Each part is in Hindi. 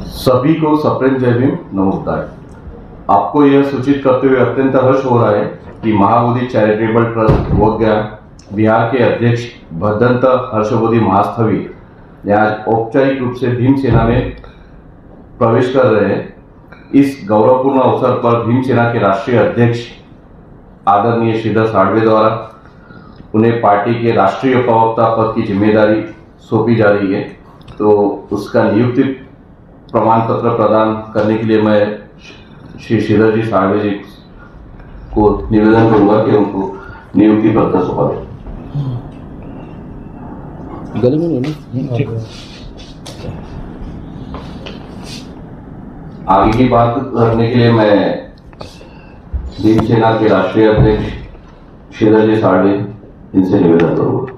सभी को सप्रेम जय भीम नमोदाय। आपको यह सूचित करते हुए अत्यंत हर्ष हो रहा है कि महाबोधि चैरिटेबल ट्रस्ट बोधगया बिहार के अध्यक्ष भदंत हर्षबोधि महास्थवी आज औपचारिक रूप से भीम सेना में प्रवेश कर रहे हैं। इस गौरवपूर्ण अवसर पर भीम सेना के राष्ट्रीय अध्यक्ष आदरणीय श्रीधर साळवे द्वारा उन्हें पार्टी के राष्ट्रीय प्रवक्ता पद की जिम्मेदारी सौंपी जा रही है। तो उसका नियुक्ति प्रमाण पत्र प्रदान करने के लिए मैं श्री श्रीधर जी साळवे जी को निवेदन करूंगा कि उनको नियुक्ति पत्र सौंपा दें। आगे की बात करने के लिए मैं भीम सेना के राष्ट्रीय अध्यक्ष श्रीधर जी साळवे इनसे निवेदन करूंगा।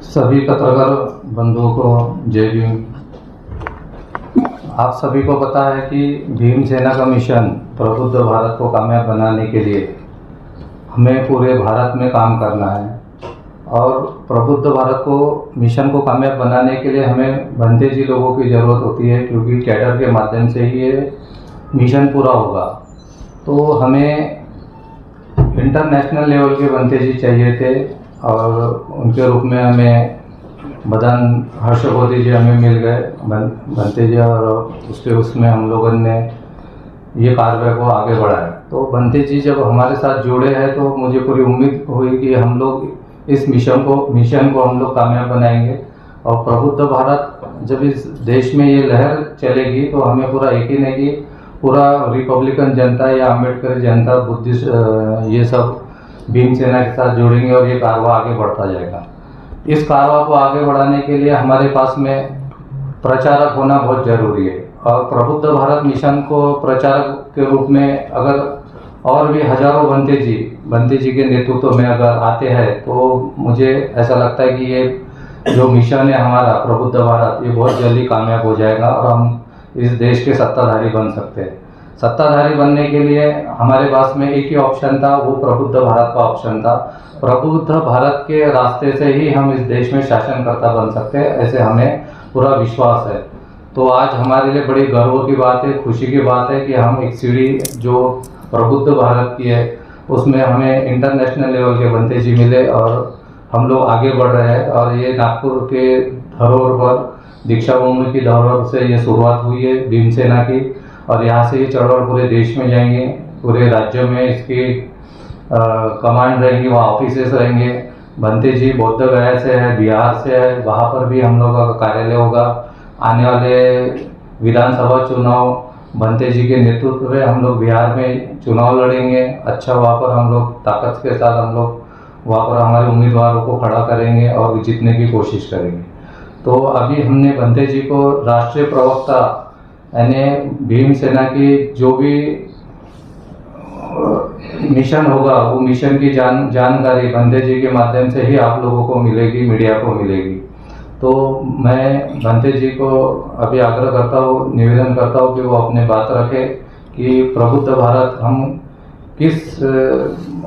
सभी पत्रकार बंधुओं को जय भीम। आप सभी को पता है कि भीम सेना का मिशन प्रबुद्ध भारत को कामयाब बनाने के लिए हमें पूरे भारत में काम करना है और प्रबुद्ध भारत को मिशन को कामयाब बनाने के लिए हमें बंदे जी लोगों की ज़रूरत होती है, क्योंकि कैडर के माध्यम से ही ये मिशन पूरा होगा। तो हमें इंटरनेशनल लेवल के बंदे जी चाहिए थे और उनके रूप में हमें भदंत हर्षबोधि जी हमें मिल गए बंते जी, और उसमें हम लोगों ने ये कार्रवाई को आगे बढ़ाया। तो बंते जी जब हमारे साथ जुड़े हैं तो मुझे पूरी उम्मीद हुई कि हम लोग इस मिशन को हम लोग कामयाब बनाएंगे और प्रबुद्ध भारत जब इस देश में ये लहर चलेगी तो हमें पूरा यकीन है कि पूरा रिपब्लिकन जनता या अम्बेडकर जनता बुद्धिस्ट ये सब भीम सेना के साथ जुड़ेंगे और ये कारवा आगे बढ़ता जाएगा। इस कारवा को आगे बढ़ाने के लिए हमारे पास में प्रचारक होना बहुत ज़रूरी है और प्रबुद्ध भारत मिशन को प्रचारक के रूप में अगर और भी हजारों बंते जी के नेतृत्व में अगर आते हैं तो मुझे ऐसा लगता है कि ये जो मिशन है हमारा प्रबुद्ध भारत ये बहुत जल्दी कामयाब हो जाएगा और हम इस देश के सत्ताधारी बन सकते हैं। सत्ताधारी बनने के लिए हमारे पास में एक ही ऑप्शन था, वो प्रबुद्ध भारत का ऑप्शन था। प्रबुद्ध भारत के रास्ते से ही हम इस देश में शासनकर्ता बन सकते हैं, ऐसे हमें पूरा विश्वास है। तो आज हमारे लिए बड़ी गर्व की बात है, खुशी की बात है कि हम एक सीढ़ी जो प्रबुद्ध भारत की है उसमें हमें इंटरनेशनल लेवल के बंते जी मिले और हम लोग आगे बढ़ रहे हैं। और ये नागपुर के धरोहर पर दीक्षा भूमि की धरोहर से ये शुरुआत हुई है भीम सेना की और यहाँ से ये चढ़वड़ पूरे देश में जाएंगे, पूरे राज्य में इसकी कमांड रहेंगी, वहाँ ऑफिसेस रहेंगे। बंते जी बोध गया से है, बिहार से है, वहाँ पर भी हम लोग का कार्यालय होगा। आने वाले विधानसभा चुनाव बंते जी के नेतृत्व में हम लोग बिहार में चुनाव लड़ेंगे। अच्छा, वहाँ पर हम लोग ताकत के साथ हम लोग वहाँ पर हमारे उम्मीदवारों को खड़ा करेंगे और जीतने की कोशिश करेंगे। तो अभी हमने बंते जी को राष्ट्रीय प्रवक्ता यानी भीम सेना की जो भी मिशन होगा वो मिशन की जानकारी बंते जी के माध्यम से ही आप लोगों को मिलेगी, मीडिया को मिलेगी। तो मैं बंते जी को अभी आग्रह करता हूँ, निवेदन करता हूँ कि वो अपने बात रखें कि प्रबुद्ध भारत हम किस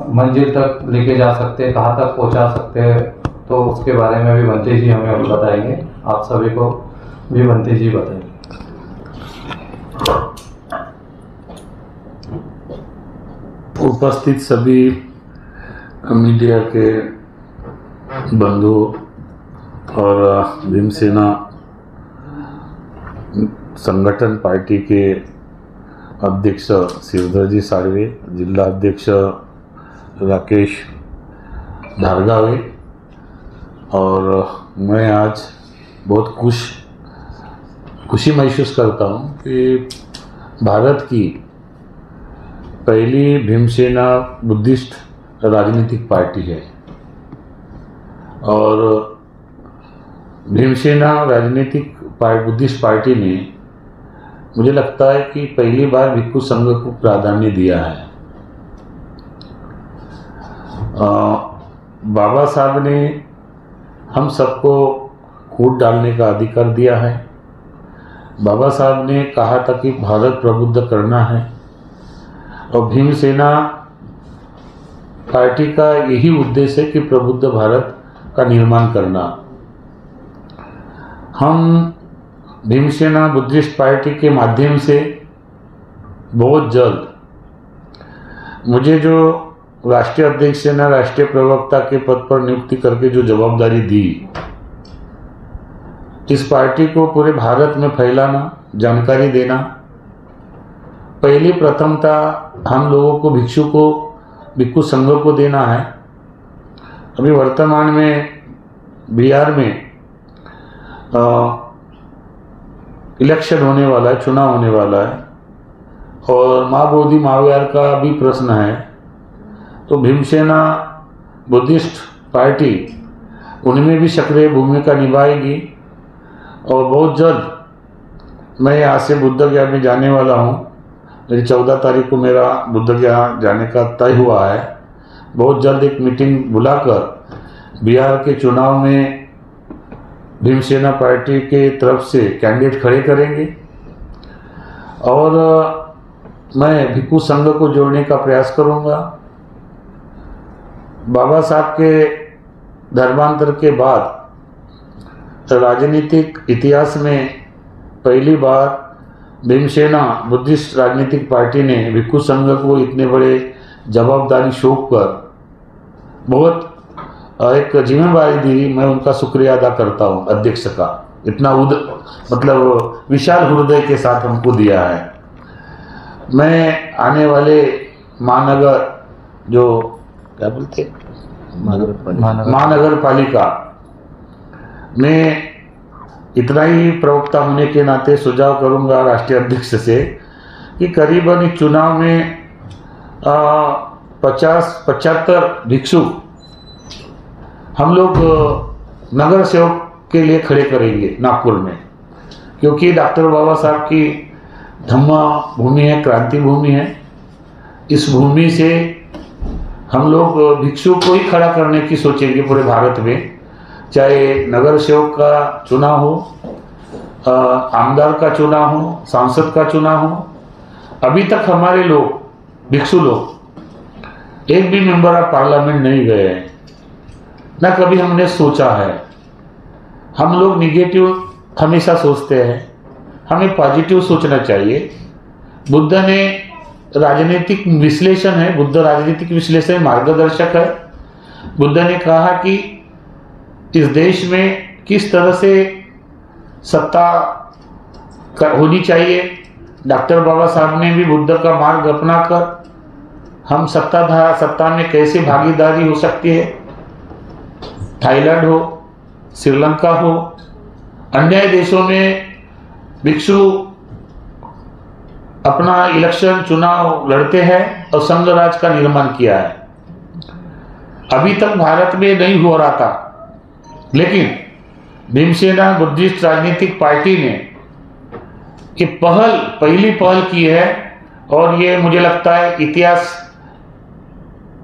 मंजिल तक लेके जा सकते हैं, कहाँ तक पहुँचा सकते हैं। तो उसके बारे में भी बंते जी हमें अभी बताएंगे, आप सभी को भी बंते जी बताएंगे। उपस्थित सभी मीडिया के बंधु और भीम सेना संगठन पार्टी के अध्यक्ष श्रीधर जी साळवे, जिला अध्यक्ष राकेश धारगावे, और मैं आज बहुत खुशी महसूस करता हूँ कि भारत की पहली भीम सेना बुद्धिस्ट राजनीतिक पार्टी है और भीम सेना राजनीतिक बुद्धिस्ट पार्टी ने मुझे लगता है कि पहली बार भिक्खु संघ को प्राधान्य दिया है। बाबा साहब ने हम सबको वोट डालने का अधिकार दिया है बाबा साहब ने कहा था कि भारत प्रबुद्ध करना है, और भीमसेना पार्टी का यही उद्देश्य है कि प्रबुद्ध भारत का निर्माण करना। हम भीमसेना बुद्धिस्ट पार्टी के माध्यम से बहुत जल्द मुझे जो राष्ट्रीय अध्यक्ष सेना राष्ट्रीय प्रवक्ता के पद पर नियुक्ति करके जो जवाबदारी दी, इस पार्टी को पूरे भारत में फैलाना, जानकारी देना, पहली प्रथमता हम लोगों को भिक्षु संघों को देना है। अभी वर्तमान में बिहार में इलेक्शन होने वाला है, चुनाव होने वाला है, और माँ बोधि महाविहार का भी प्रश्न है। तो भीमसेना बुद्धिस्ट पार्टी उनमें भी सक्रिय भूमिका निभाएगी, और बहुत जल्द मैं यहाँ से बुद्धगया में जाने वाला हूँ। मेरी 14 तारीख को मेरा बुद्धगया जाने का तय हुआ है। बहुत जल्द एक मीटिंग बुलाकर बिहार के चुनाव में भीमसेना पार्टी के तरफ से कैंडिडेट खड़े करेंगे, और मैं भिक्षु संघ को जोड़ने का प्रयास करूंगा। बाबा साहब के धर्मांतर के बाद राजनीतिक इतिहास में पहली बार भीमसेना बुद्धिस्ट राजनीतिक पार्टी ने भिक्षु संघ को इतने बड़े जवाबदारी सौंप कर बहुत एक जिम्मेदारी दी। मैं उनका शुक्रिया अदा करता हूँ, अध्यक्ष का इतना मतलब विशाल हृदय के साथ हमको दिया है। मैं आने वाले महानगर जो क्या बोलते महानगर पालिका में इतना ही प्रवक्ता होने के नाते सुझाव करूंगा राष्ट्रीय अध्यक्ष से कि करीबन इस चुनाव में 50-75 भिक्षु हम लोग नगर सेवक के लिए खड़े करेंगे नागपुर में, क्योंकि डॉक्टर बाबा साहब की धम्म भूमि है, क्रांति भूमि है। इस भूमि से हम लोग भिक्षु को ही खड़ा करने की सोचेंगे पूरे भारत में, चाहे नगर सेवक का चुनाव हो, आमदार का चुनाव हो, सांसद का चुनाव हो। अभी तक हमारे लोग भिक्षु लोग एक भी मेंबर ऑफ पार्लियामेंट नहीं गए हैं, ना कभी हमने सोचा है। हम लोग निगेटिव हमेशा सोचते हैं, हमें पॉजिटिव सोचना चाहिए। बुद्ध ने राजनीतिक विश्लेषण है, बुद्ध राजनीतिक विश्लेषण मार्गदर्शक है। बुद्ध ने कहा कि इस देश में किस तरह से सत्ता होनी चाहिए। डॉक्टर बाबा साहब ने भी बुद्ध का मार्ग अपनाकर हम सत्ता में कैसे भागीदारी हो सकती है। थाईलैंड हो, श्रीलंका हो, अन्य देशों में भिक्षु अपना इलेक्शन चुनाव लड़ते हैं और संघ राज का निर्माण किया है। अभी तक भारत में नहीं हो रहा था, लेकिन भीमसेना बुद्धिस्ट राजनीतिक पार्टी ने ये पहली पहल की है, और ये मुझे लगता है इतिहास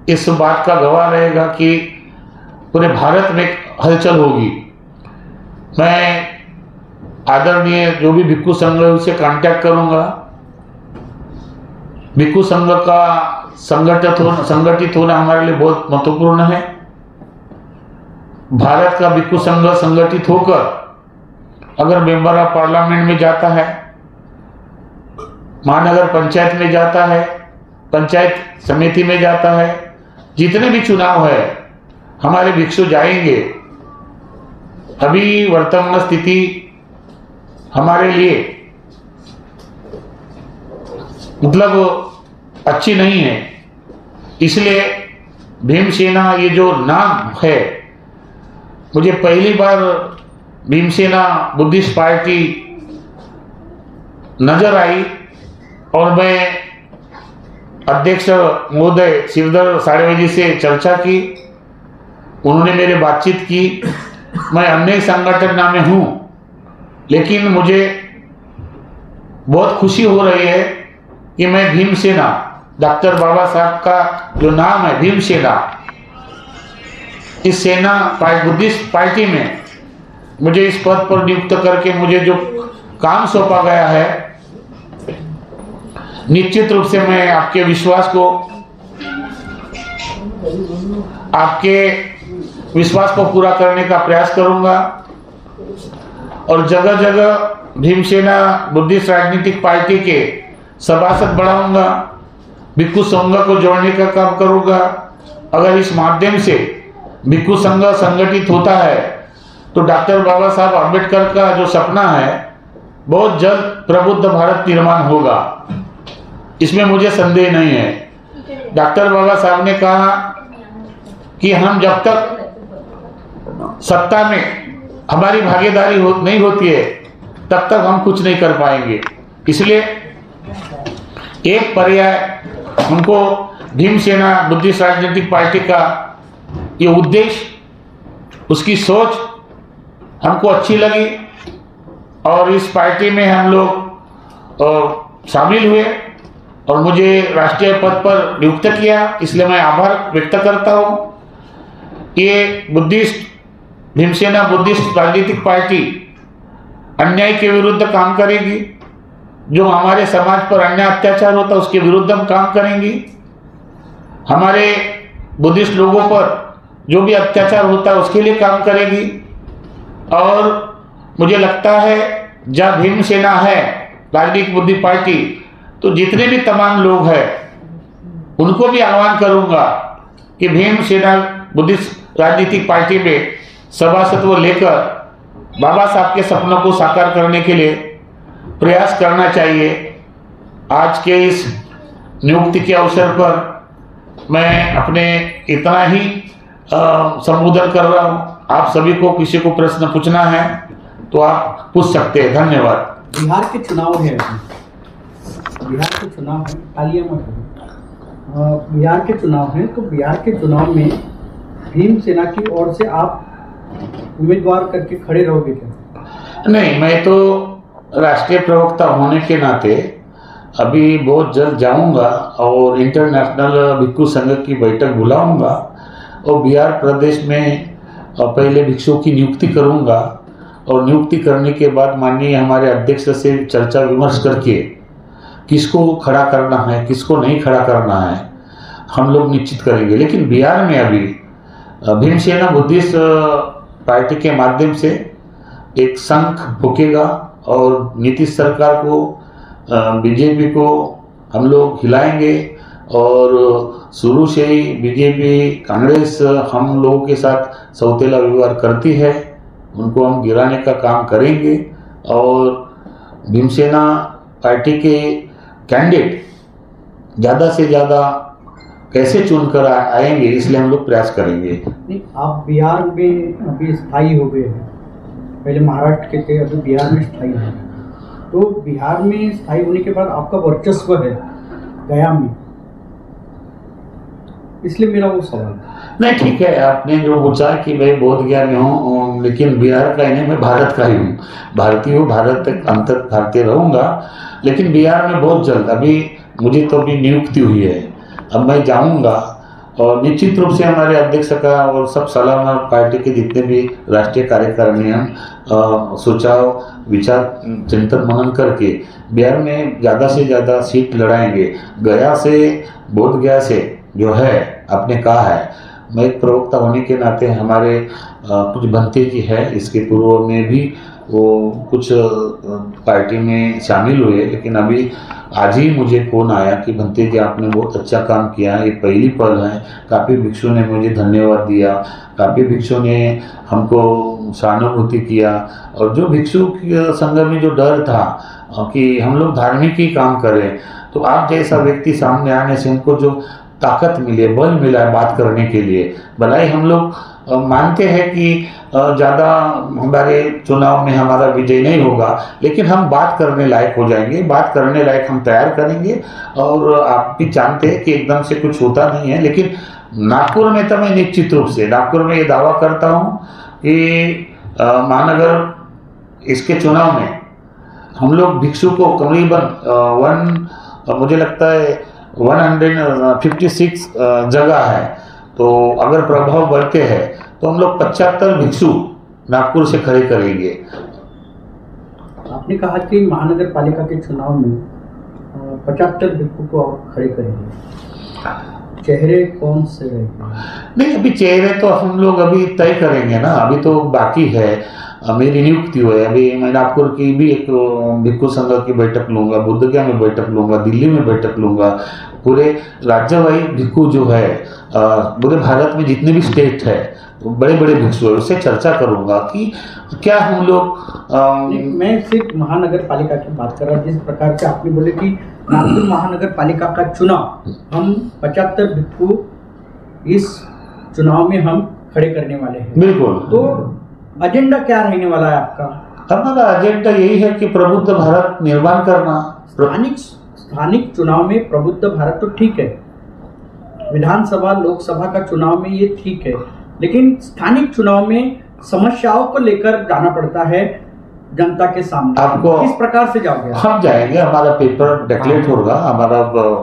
इस बात का गवाह रहेगा कि पूरे भारत में हलचल होगी। मैं आदरणीय जो भी भिक्षु संघ है उससे कांटेक्ट करूंगा। भिक्षु संघ का संगठित होना हमारे लिए बहुत महत्वपूर्ण है। भारत का भिक्षु संघ संगठित होकर अगर मेंबर ऑफ पार्लियामेंट में जाता है, महानगर पंचायत में जाता है, पंचायत समिति में जाता है, जितने भी चुनाव है हमारे भिक्षु जाएंगे। अभी वर्तमान स्थिति हमारे लिए मतलब अच्छी नहीं है, इसलिए भीमसेना ये जो नाम है, मुझे पहली बार भीमसेना बुद्धिस्ट पार्टी नजर आई, और मैं अध्यक्ष महोदय श्रीधर साड़ेवजी से चर्चा की, उन्होंने मेरे बातचीत की। मैं अन्य संगठन में हूँ, लेकिन मुझे बहुत खुशी हो रही है कि मैं भीमसेना, डॉक्टर बाबा साहब का जो नाम है भीमसेना, इस सेना बुद्धिस्ट पार्टी में मुझे इस पद पर नियुक्त करके मुझे जो काम सौंपा गया है, निश्चित रूप से मैं आपके विश्वास को पूरा करने का प्रयास करूंगा और जगह जगह भीमसेना बुद्धिस्ट राजनीतिक पार्टी के सभासद बढ़ाऊंगा, भिक्खु संघ को जोड़ने का काम करूंगा। अगर इस माध्यम से भिक्खु संघ संगठित होता है तो डॉक्टर बाबा साहब आम्बेडकर का जो सपना है बहुत जल्द प्रबुद्ध भारत निर्माण होगा, इसमें मुझे संदेह नहीं है। डॉक्टर बाबा साहब ने कहा कि हम जब तक सत्ता में हमारी भागीदारी नहीं होती है तब तक हम कुछ नहीं कर पाएंगे। इसलिए एक पर्याय उनको भीमसेना बुद्धिस्ट राजनीतिक पार्टी का ये उद्देश्य, उसकी सोच हमको अच्छी लगी और इस पार्टी में हम लोग शामिल हुए और मुझे राष्ट्रीय पद पर नियुक्त किया, इसलिए मैं आभार व्यक्त करता हूँ। ये भीमसेना बुद्धिस्ट राजनीतिक पार्टी अन्याय के विरुद्ध काम करेगी, जो हमारे समाज पर अन्याय अत्याचार होता है उसके विरुद्ध हम काम करेंगी, हमारे बुद्धिस्ट लोगों पर जो भी अत्याचार होता है उसके लिए काम करेगी। और मुझे लगता है जहाँ भीमसेना है राजनीतिक बुद्धि पार्टी, तो जितने भी तमाम लोग हैं उनको भी आह्वान करूंगा कि भीमसेना बुद्धिस्ट राजनीतिक पार्टी में सभासत्व लेकर बाबा साहब के सपनों को साकार करने के लिए प्रयास करना चाहिए। आज के इस नियुक्ति के अवसर पर मैं अपने इतना ही संबोधन कर रहा हूँ। आप सभी को किसी को प्रश्न पूछना है तो आप पूछ सकते हैं। धन्यवाद। बिहार के चुनाव है, बिहार के चुनाव है, तालियां मत दो। बिहार के चुनाव है, तो बिहार के चुनाव में भीमसेना की ओर से आप उम्मीदवार करके खड़े रहोगे क्या? नहीं, मैं तो राष्ट्रीय प्रवक्ता होने के नाते अभी बहुत जल्द जाऊंगा और इंटरनेशनल भिक्खु संघ की बैठक बुलाऊंगा और बिहार प्रदेश में पहले भिक्षुओं की नियुक्ति करूंगा और नियुक्ति करने के बाद माननीय हमारे अध्यक्ष से चर्चा विमर्श करके किसको खड़ा करना है किसको नहीं खड़ा करना है हम लोग निश्चित करेंगे। लेकिन बिहार में अभी भीमसेना बुद्धिस्ट पार्टी के माध्यम से एक शंख फूकेगा और नीतीश सरकार को बीजेपी को हम लोग हिलाएंगे और शुरू से ही बीजेपी कांग्रेस हम लोगों के साथ सौतेला व्यवहार करती है, उनको हम गिराने का काम करेंगे और भीमसेना पार्टी के कैंडिडेट ज़्यादा से ज़्यादा कैसे चुनकर आएंगे इसलिए हम लोग प्रयास करेंगे। नहीं, आप बिहार में अभी स्थायी हो गए हैं, पहले महाराष्ट्र के थे, अभी बिहार में स्थायी हैं, तो बिहार में स्थायी होने के बाद आपका वर्चस्व है गया में, इसलिए मेरा वो सवाल। नहीं, ठीक है, आपने जो पूछा कि मैं बोध गया में हूँ, लेकिन बिहार का ही नहीं, मैं भारत का ही हूँ, भारतीय हूँ, भारत तक अंतर भारतीय रहूँगा। लेकिन बिहार में बहुत जल्द, अभी मुझे तो अभी नियुक्ति हुई है, अब मैं जाऊँगा और निश्चित रूप से हमारे अध्यक्ष का और सब सलाह पार्टी के जितने भी राष्ट्रीय कार्यकारिणी हम सुझाव विचार चिंतन मनन करके बिहार में ज़्यादा से ज़्यादा सीट लड़ाएंगे। गया से बोध गया से जो है आपने कहा है, मैं एक प्रवक्ता होने के नाते हमारे कुछ बनते जी है, इसके पूर्व में भी वो कुछ पार्टी में शामिल हुए, लेकिन अभी आज ही मुझे फ़ोन आया कि बनते जी आपने बहुत अच्छा काम किया, ये पहली पहल है। काफ़ी भिक्षु ने मुझे धन्यवाद दिया, काफ़ी भिक्षु ने हमको सहानुभूति किया और जो भिक्षु संघ में जो डर था कि हम लोग धार्मिक ही काम करें, तो आप जैसा व्यक्ति सामने आने से हमको जो ताकत मिले, बल मिला है बात करने के लिए। भलाई हम लोग मानते हैं कि ज़्यादा हमारे चुनाव में हमारा विजय नहीं होगा, लेकिन हम बात करने लायक हो जाएंगे, बात करने लायक हम तैयार करेंगे। और आप भी जानते हैं कि एकदम से कुछ होता नहीं है, लेकिन नागपुर में तो मैं निश्चित रूप से नागपुर में ये दावा करता हूँ कि महानगर इसके चुनाव में हम लोग भिक्षु को करीबन मुझे लगता है 156 जगह है, तो अगर प्रभाव बढ़ते हैं तो हम लोग 75 भिक्षु नागपुर से खड़े करेंगे। आपने कहा कि महानगर पालिका के चुनाव में 75 भिक्खु को आप खड़े करेंगे, चेहरे कौन से रहेंगे? नहीं, अभी चेहरे तो हम लोग अभी तय करेंगे ना, अभी तो बाकी है। मेरी नियुक्ति हुई है, अभी मैं नागपुर की भी एक भिक्खु संघ की बैठक लूंगा, बुद्धगया में बैठक लूंगा, दिल्ली में बैठक लूंगा। पूरे राज्य वाई भिक्खु जो है पूरे भारत में जितने भी स्टेट है बड़े बड़े भिक्षु है, उससे चर्चा करूंगा कि क्या हम लोग मैं सिर्फ महानगर पालिका की बात कर रहा हूँ। जिस प्रकार से आपने बोले कि नागपुर महानगर पालिका का चुनाव हम 75 भिक्खु इस चुनाव में हम खड़े करने वाले हैं, बिल्कुल। तो एजेंडा क्या रहने वाला है आपका? हमारा एजेंडा यही है कि प्रबुद्ध भारत निर्माण करना। स्थानिक चुनाव में प्रबुद्ध भारत तो ठीक है, विधानसभा लोकसभा का चुनाव में ये ठीक है, लेकिन स्थानिक चुनाव में समस्याओं को लेकर जाना पड़ता है जनता के सामने। आपको किस प्रकार से जाओगे? हम जाएंगे, हमारा पेपर डिक्लेट होगा, हमारा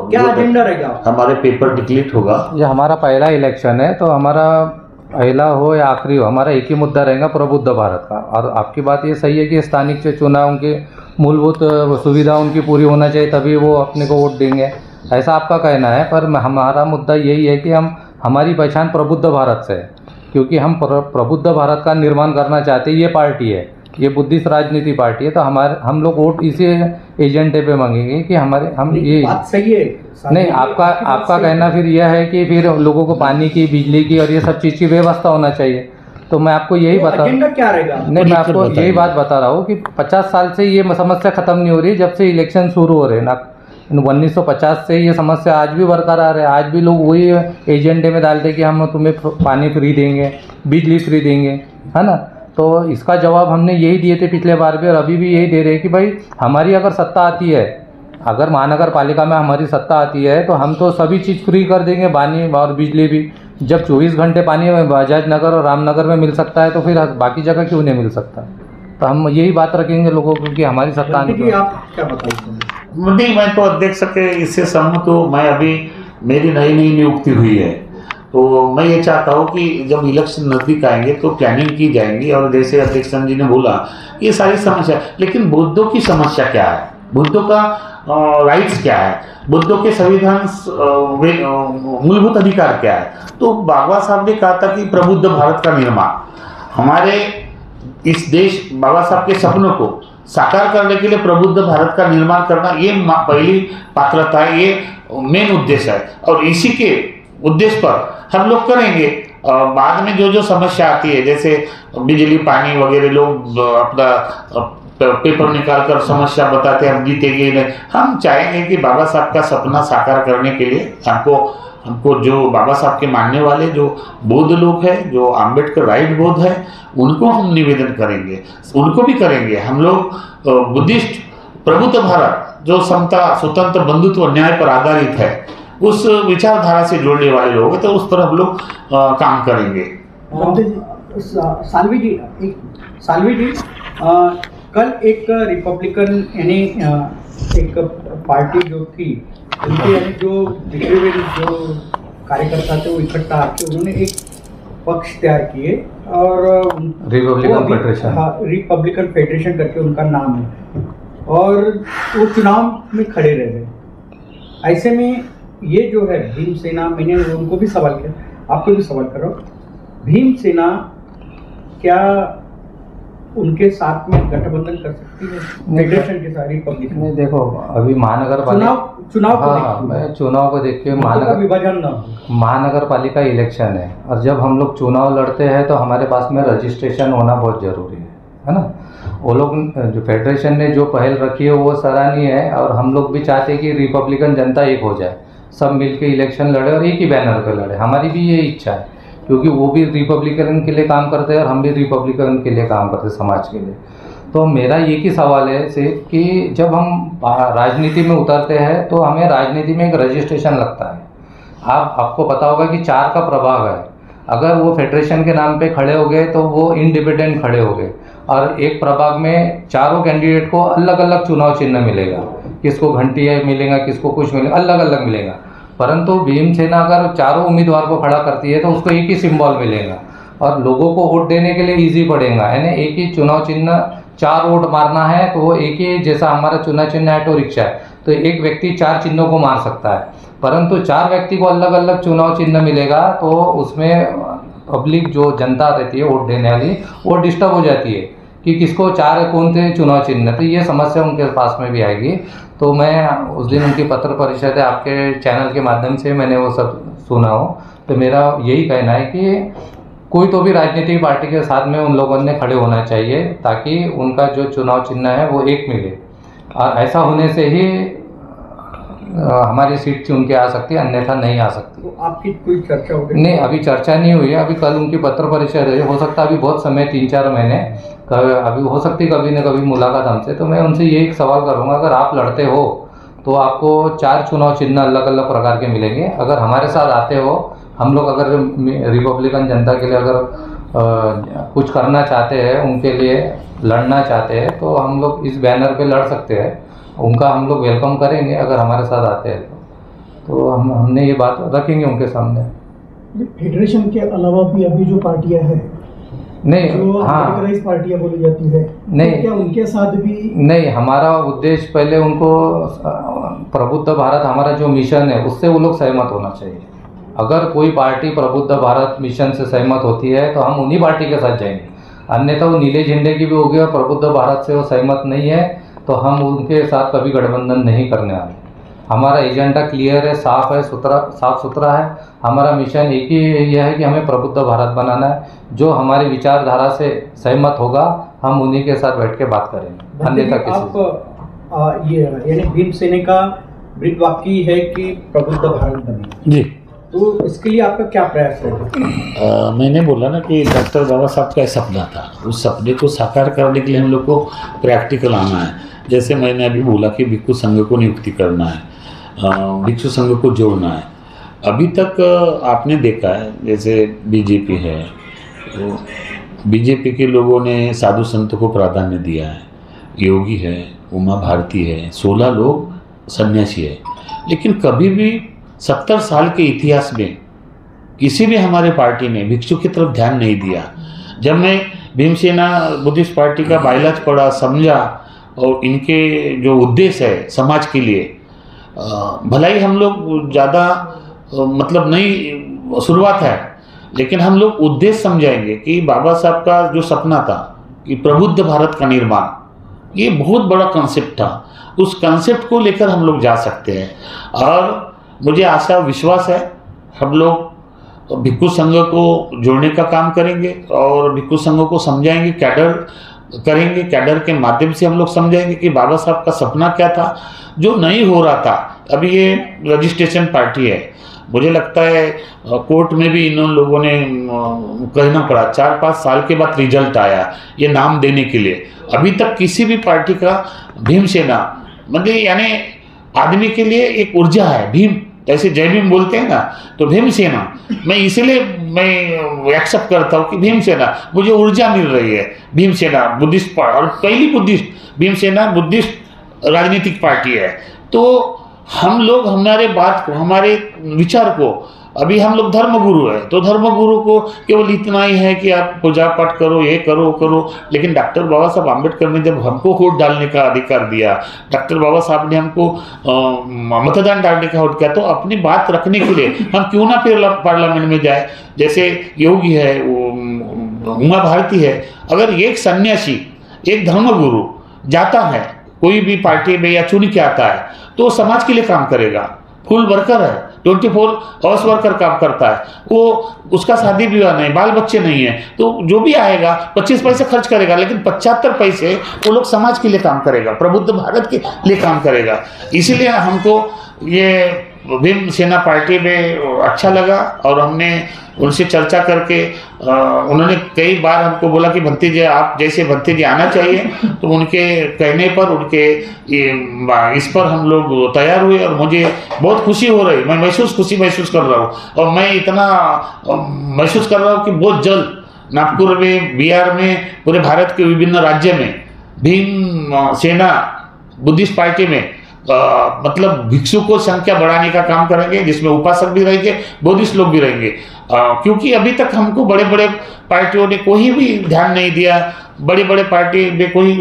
क्या एजेंडा रहेगा? हमारे पेपर डिक्लेट होगा। ये हमारा पहला इलेक्शन है, तो हमारा पहला हो या आखिरी हो, हमारा एक ही मुद्दा रहेगा प्रबुद्ध भारत का। और आपकी बात ये सही है कि स्थानिक चुनाव के मूलभूत सुविधा उनकी पूरी होना चाहिए, तभी वो अपने को वोट देंगे, ऐसा आपका कहना है। पर हमारा मुद्दा यही है कि हमारी पहचान प्रबुद्ध भारत से है, क्योंकि हम प्रबुद्ध भारत का निर्माण करना चाहते हैं। ये पार्टी है, ये बुद्धिस्ट राजनीति पार्टी है, तो हम लोग वोट इसी एजेंडे पे मांगेंगे कि हम ये बात सही है। नहीं, आपका कहना फिर यह है कि फिर लोगों को पानी की, बिजली की और ये सब चीज़ की व्यवस्था होना चाहिए। तो मैं आपको यही एजेंडा क्या रहेगा? नहीं, मैं आपको यही बात बता रहा हूँ कि 50 साल से ये समस्या खत्म नहीं हो रही। जब से इलेक्शन शुरू हो रहे हैं ना 1950 से ये समस्या आज भी बरकरार है। आज भी लोग वही एजेंडे में डालते कि हम तुम्हें पानी फ्री देंगे, बिजली फ्री देंगे, है ना। तो इसका जवाब हमने यही दिए थे पिछले बार भी, और अभी भी यही दे रहे हैं कि भाई हमारी अगर सत्ता आती है, अगर महानगर पालिका में हमारी सत्ता आती है, तो हम तो सभी चीज़ फ्री कर देंगे, पानी और बिजली भी। जब 24 घंटे पानी बजाज नगर और रामनगर में मिल सकता है, तो फिर बाकी जगह क्यों नहीं मिल सकता? तो हम यही बात रखेंगे लोगों को कि हमारी सत्ता आने की। आप क्या बताइए? नहीं, मैं तो अध्यक्ष के इससे सहमत हूँ। मैं अभी मेरी नई नियुक्ति हुई है, तो मैं ये चाहता हूँ कि जब इलेक्शन नज़दीक आएंगे तो प्लानिंग की जाएंगी। और जैसे अध्यक्ष जी ने बोला, ये सारी समस्या, लेकिन बुद्धों की समस्या क्या है, बुद्धों का राइट्स क्या है, बुद्धों के संविधान मूलभूत अधिकार क्या है। तो बाबा साहब ने कहा था कि प्रबुद्ध भारत का निर्माण, हमारे इस देश बाबा साहब के सपनों को साकार करने के लिए प्रबुद्ध भारत का निर्माण करना, ये पहली पात्रता है, ये मेन उद्देश्य है। और इसी के उद्देश्य पर हम लोग करेंगे। बाद में जो समस्या आती है, जैसे बिजली, पानी वगैरह, लोग अपना पेपर निकाल कर समस्या बताते हैं, हम जीतेंगे नहीं। हम चाहेंगे कि बाबा साहब का सपना साकार करने के लिए हमको जो बाबा साहब के मानने वाले जो बौद्ध लोग हैं, जो आम्बेडकर राइट बौद्ध है, उनको हम निवेदन करेंगे, उनको भी करेंगे। हम लोग बुद्धिस्ट प्रबुद्ध भारत जो समता, स्वतंत्र, बंधुत्व, न्याय पर आधारित है, उस विचारधारा से जोड़ने वाले लोग हैं, तो उस पर हम लोग काम करेंगे। सालवी जी, कल एक रिपब्लिकन यानी एक पार्टी जो थी, उनके यानी जो बिखरे हुए जो कार्यकर्ता थे वो इकट्ठा आके उन्होंने एक पक्ष तैयार किए, और रिपब्लिकन फेडरेशन करके उनका नाम है, और वो चुनाव में खड़े रह गए। ऐसे में ये जो है भीमसेना, मैंने उनको भी सवाल किया, आपको भी सवाल कर रहा हूँ, भीमसेना क्या उनके साथ में गठबंधन कर सकती है फेडरेशन के साथ, रिपब्लिकन? नहीं, देखो अभी महानगर चुनाव को देख के महानगर पालिका इलेक्शन है, और जब हम लोग चुनाव लड़ते हैं तो हमारे पास में रजिस्ट्रेशन होना बहुत ज़रूरी है ना। वो लोग जो फेडरेशन ने जो पहल रखी है वो सराहनीय है, और हम लोग भी चाहते हैं कि रिपब्लिकन जनता एक हो जाए, सब मिलके इलेक्शन लड़े और एक ही बैनर पे लड़े। हमारी भी ये इच्छा है, क्योंकि वो भी रिपब्लिकन के लिए काम करते हैं और हम भी रिपब्लिकन के लिए काम करते हैं, समाज के लिए। तो मेरा एक ही सवाल है सिर्फ कि जब हम राजनीति में उतरते हैं तो हमें राजनीति में एक रजिस्ट्रेशन लगता है। आपको पता होगा कि 4 का प्रभाव है। अगर वो फेडरेशन के नाम पे खड़े हो गए तो वो इंडिपेंडेंट खड़े हो गए, और एक प्रभाग में चारों कैंडिडेट को अलग अलग चुनाव चिन्ह मिलेगा, किसको घंटी मिलेगा, किसको कुछ मिलेगा, अलग अलग मिलेगा। परंतु भीमसेना अगर चारों उम्मीदवार को खड़ा करती है तो उसको एक ही सिंबल मिलेगा, और लोगों को वोट देने के लिए इजी पड़ेगा, यानी एक ही चुनाव चिन्ह 4 वोट मारना है तो वो एक ही, जैसा हमारा चुनाव चिन्ह है ऑटो रिक्शा है, तो एक व्यक्ति 4 चिन्हों को मार सकता है। परंतु 4 व्यक्ति को अलग अलग चुनाव चिन्ह मिलेगा तो उसमें पब्लिक जो जनता रहती है वोट देने वाली, वो डिस्टर्ब हो जाती है कि किसको 4 कौन से चुनाव चिन्ह, तो ये समस्या उनके पास में भी आएगी। तो मैं उस दिन उनकी पत्र परिषद है आपके चैनल के माध्यम से मैंने वो सब सुना हो, तो मेरा यही कहना है कि कोई तो भी राजनीतिक पार्टी के साथ में उन लोगों ने खड़े होना चाहिए ताकि उनका जो चुनाव चिन्ह है वो एक मिले, और ऐसा होने से ही हमारी सीट उनके आ सकती है, अन्यथा नहीं आ सकती। तो आपकी कोई चर्चा हो गई? नहीं, अभी चर्चा नहीं हुई है। अभी कल उनकी पत्र परिषद है, हो सकता है अभी बहुत समय 3-4 महीने अभी हो सकती कभी न कभी मुलाकात हमसे। तो मैं उनसे यही सवाल करूँगा, अगर आप लड़ते हो तो आपको 4 चुनाव चिन्ह अलग अलग प्रकार के मिलेंगे। अगर हमारे साथ आते हो, हम लोग अगर रिपब्लिकन जनता के लिए अगर कुछ करना चाहते हैं, उनके लिए लड़ना चाहते हैं, तो हम लोग इस बैनर पे लड़ सकते हैं, उनका हम लोग वेलकम करेंगे अगर हमारे साथ आते हैं तो हमने ये बात रखेंगे उनके सामने। फेडरेशन के अलावा भी अभी जो पार्टियां हैं, नहीं, जो हाँ, कैटेगराइज पार्टियां बोली जाती है, नहीं, तो क्या उनके साथ भी? नहीं, हमारा उद्देश्य पहले उनको प्रबुद्ध भारत हमारा जो मिशन है उससे वो लोग सहमत होना चाहिए। अगर कोई पार्टी प्रबुद्ध भारत मिशन से सहमत होती है तो हम उन्हीं पार्टी के साथ जाएंगे, अन्यथा वो नीले झंडे की भी होगी और प्रबुद्ध भारत से वो सहमत नहीं है तो हम उनके साथ कभी गठबंधन नहीं करने वाले। हमारा एजेंडा क्लियर है, साफ है, साफ सुथरा है। हमारा मिशन एक ही यह है कि हमें प्रबुद्ध भारत बनाना है। जो हमारी विचारधारा से सहमत होगा हम उन्हीं के साथ बैठ के बात करेंगे, अन्यथा किसी आप ये यानी भीमसेना का ब्रीद वाक्य है कि प्रबुद्ध भारत बने, जी। तो इसके लिए आपका क्या प्रयास है? मैंने बोला ना कि डॉक्टर बाबा साहब का सपना था, उस सपने को साकार करने के लिए हम लोग को प्रैक्टिकल आना है। जैसे मैंने अभी बोला कि भिक्षु संघ को नियुक्ति करना है, भिक्षु संघ को जोड़ना है। अभी तक आपने देखा है जैसे बीजेपी है, तो बीजेपी के लोगों ने साधु संतों को प्राधान्य दिया है, योगी है, उमा भारती है, 16 लोग सन्यासी है, लेकिन कभी भी 70 साल के इतिहास में किसी भी हमारे पार्टी ने भिक्षु की तरफ ध्यान नहीं दिया। जब मैं भीमसेना बुद्धिस्ट पार्टी का बायलाज पढ़ा, समझा, और इनके जो उद्देश्य है समाज के लिए, भला ही हम लोग ज़्यादा मतलब नहीं शुरुआत है, लेकिन हम लोग उद्देश्य समझाएंगे कि बाबा साहब का जो सपना था कि प्रबुद्ध भारत का निर्माण, ये बहुत बड़ा कॉन्सेप्ट था। उस कॉन्सेप्ट को लेकर हम लोग जा सकते हैं, और मुझे आशा विश्वास है हम लोग भिक्षु संघ को जोड़ने का काम करेंगे और भिक्षु संघ को समझाएंगे, कैडर करेंगे, कैडर के माध्यम से हम लोग समझाएंगे कि बाबा साहब का सपना क्या था जो नहीं हो रहा था। अभी ये रजिस्ट्रेशन पार्टी है, मुझे लगता है कोर्ट में भी इन लोगों ने कहना पड़ा, 4-5 साल के बाद रिजल्ट आया ये नाम देने के लिए। अभी तक किसी भी पार्टी का भीमसेना मतलब यानी आदमी के लिए एक ऊर्जा है, भीम जैसे जय भीम बोलते हैं ना, तो भीमसेना मैं इसीलिए मैं एक्सेप्ट करता हूँ कि भीमसेना मुझे ऊर्जा मिल रही है। भीमसेना बुद्धिस्ट और पहली बुद्धिस्ट भीमसेना बुद्धिस्ट राजनीतिक पार्टी है। तो हम लोग हमारे बात को, हमारे विचार को, अभी हम लोग धर्मगुरु है तो धर्मगुरु को केवल इतना ही है कि आप पूजा पाठ करो, ये करो करो, लेकिन डॉक्टर बाबा साहब आम्बेडकर ने जब हमको वोट डालने का अधिकार दिया, डॉक्टर बाबा साहब ने हमको मतदान डालने का वोट किया, तो अपनी बात रखने के लिए हम क्यों ना फिर पार्लियामेंट में जाए। जैसे योगी है, उमा भारती है, अगर एक सन्यासी, एक धर्मगुरु जाता है कोई भी पार्टी में या चुन के आता है तो समाज के लिए काम करेगा। फुल वर्कर है, 24 आवर्स वर्कर काम करता है, वो उसका शादी विवाह नहीं, बाल बच्चे नहीं है, तो जो भी आएगा 25 पैसे खर्च करेगा, लेकिन 75 पैसे वो लोग समाज के लिए काम करेगा, प्रबुद्ध भारत के लिए काम करेगा। इसीलिए हमको ये भीमसेना पार्टी में अच्छा लगा और हमने उनसे चर्चा करके उन्होंने कई बार हमको बोला कि भंती जी, आप जैसे भंती जी आना चाहिए, तो उनके कहने पर उनके इस पर हम लोग तैयार हुए और मुझे बहुत खुशी हो रही, मैं खुशी महसूस कर रहा हूँ। और मैं इतना महसूस कर रहा हूँ कि बहुत जल्द नागपुर में, बिहार में, पूरे भारत के विभिन्न राज्य में भीम सेना बुद्धिस्ट पार्टी में मतलब भिक्षु को संख्या बढ़ाने का काम करेंगे, जिसमें उपासक भी रहेंगे, बुद्धिस्ट लोग भी रहेंगे। क्योंकि अभी तक हमको बड़े बड़े पार्टियों ने कोई भी ध्यान नहीं दिया, बड़े बड़े पार्टी में कोई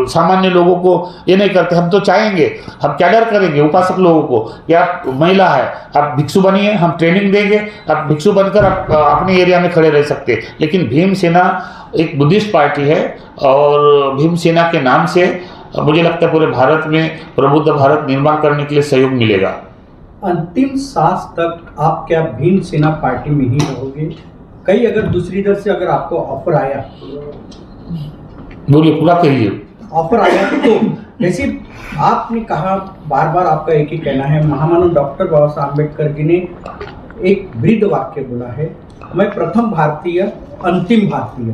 सामान्य लोगों को ये नहीं करते। हम तो चाहेंगे, हम कैडर करेंगे उपासक लोगों को कि आप महिला है, आप भिक्षु बनिए, हम ट्रेनिंग देंगे, आप भिक्षु बनकर आप अपने एरिया में खड़े रह सकते हैं। लेकिन भीम सेना एक बुद्धिस्ट पार्टी है और भीम सेना के नाम से मुझे लगता है पूरे भारत में प्रबुद्ध भारत निर्माण करने के लिए सहयोग मिलेगा। अंतिम सांस तक आप क्या भीम सेना पार्टी में ही रहोगे? कई अगर दूसरी तरफ से अगर आपको ऑफर आया, बोलिए, पूरा कहिए। ऑफर आया तो जैसे आपने कहा, बार बार आपका एक ही कहना है, महामानव डॉक्टर बाबा साहब अम्बेडकर जी ने एक वृद्ध वाक्य बोला है, मैं प्रथम भारतीय अंतिम भारतीय।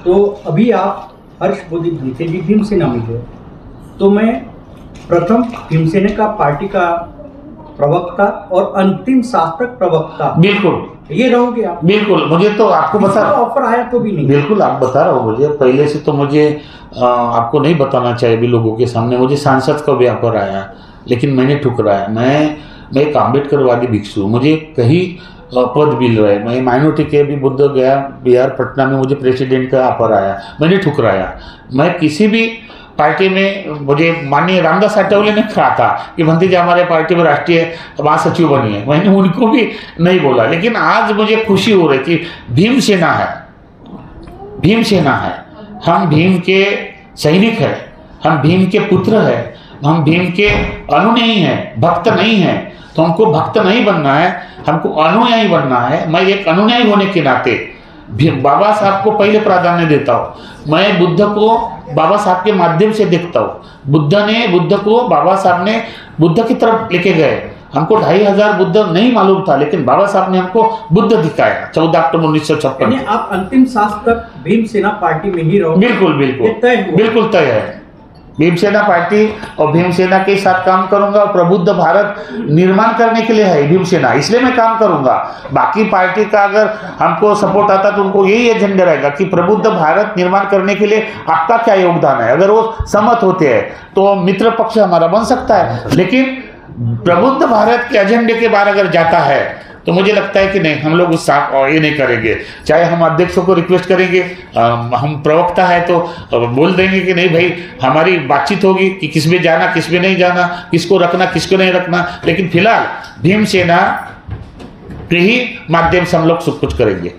तो अभी आप हर्ष बोधी भंते जी भीम सेना में गए, तो मैं प्रथम भीम सेना का पार्टी का प्रवक्ता और अंतिम सांस तक प्रवक्ता, बिल्कुल ये रहोगे आप? बिल्कुल। मुझे तो आपको बता रहा हूं, ऑफर आया तो भी नहीं। बिल्कुल आप बता रहा हूँ मुझे पहले से, तो मुझे आपको नहीं बताना चाहिए भी लोगों के सामने। मुझे सांसद का भी ऑफर आया, लेकिन मैंने ठुकराया। मैं एक अम्बेडकरवादी भिक्षु, मुझे कहीं पद मिल रहा है। मैं माइनॉरिटी के भी बुद्ध गया बिहार पटना में, मुझे प्रेसिडेंट का ऑफर आया, मैंने ठुकराया। मैं किसी भी पार्टी में, मुझे माननीय रामदास आठवले ने कहा था कि भंते जी हमारे पार्टी में राष्ट्रीय महासचिव बनिए, मैंने उनको भी नहीं बोला। लेकिन आज मुझे खुशी हो रही कि भीम सेना है, भीम सेना है, हम भीम के सैनिक हैं, हम भीम के पुत्र हैं, हम भीम के अनुयायी हैं, भक्त नहीं हैं। तो हमको भक्त नहीं बनना है, हमको अनुयायी बनना है। मैं एक अनुयायी होने के नाते बाबा साहब को पहले प्राधान्य देता हूँ। मैं बुद्ध को बाबा साहब के माध्यम से देखता हूँ। बुद्ध को बाबा साहब ने बुद्ध की तरफ लेके गए। हमको 2500 बुद्ध नहीं मालूम था, लेकिन बाबा साहब ने हमको बुद्ध दिखाया 14 अक्टूबर 1956। आप अंतिम सांस तक भीम सेना पार्टी में ही रहो? बिल्कुल बिल्कुल तय है। भीम सेना पार्टी और भीम सेना के साथ काम करूंगा। और प्रबुद्ध भारत निर्माण करने के लिए है भीम सेना, इसलिए मैं काम करूंगा। बाकी पार्टी का अगर हमको सपोर्ट आता तो उनको यही एजेंडा रहेगा कि प्रबुद्ध भारत निर्माण करने के लिए आपका क्या योगदान है। अगर वो सहमत होते हैं तो मित्र पक्ष हमारा बन सकता है, लेकिन प्रबुद्ध भारत के एजेंडे के बाहर अगर जाता है तो मुझे लगता है कि नहीं, हम लोग उस ये नहीं करेंगे। चाहे हम अध्यक्षों को रिक्वेस्ट करेंगे, हम प्रवक्ता है तो बोल देंगे कि नहीं भाई, हमारी बातचीत होगी कि किस में जाना, किस में नहीं जाना, किसको रखना, किसको नहीं रखना। लेकिन फिलहाल भीम सेना के ही माध्यम से हम लोग सब कुछ करेंगे।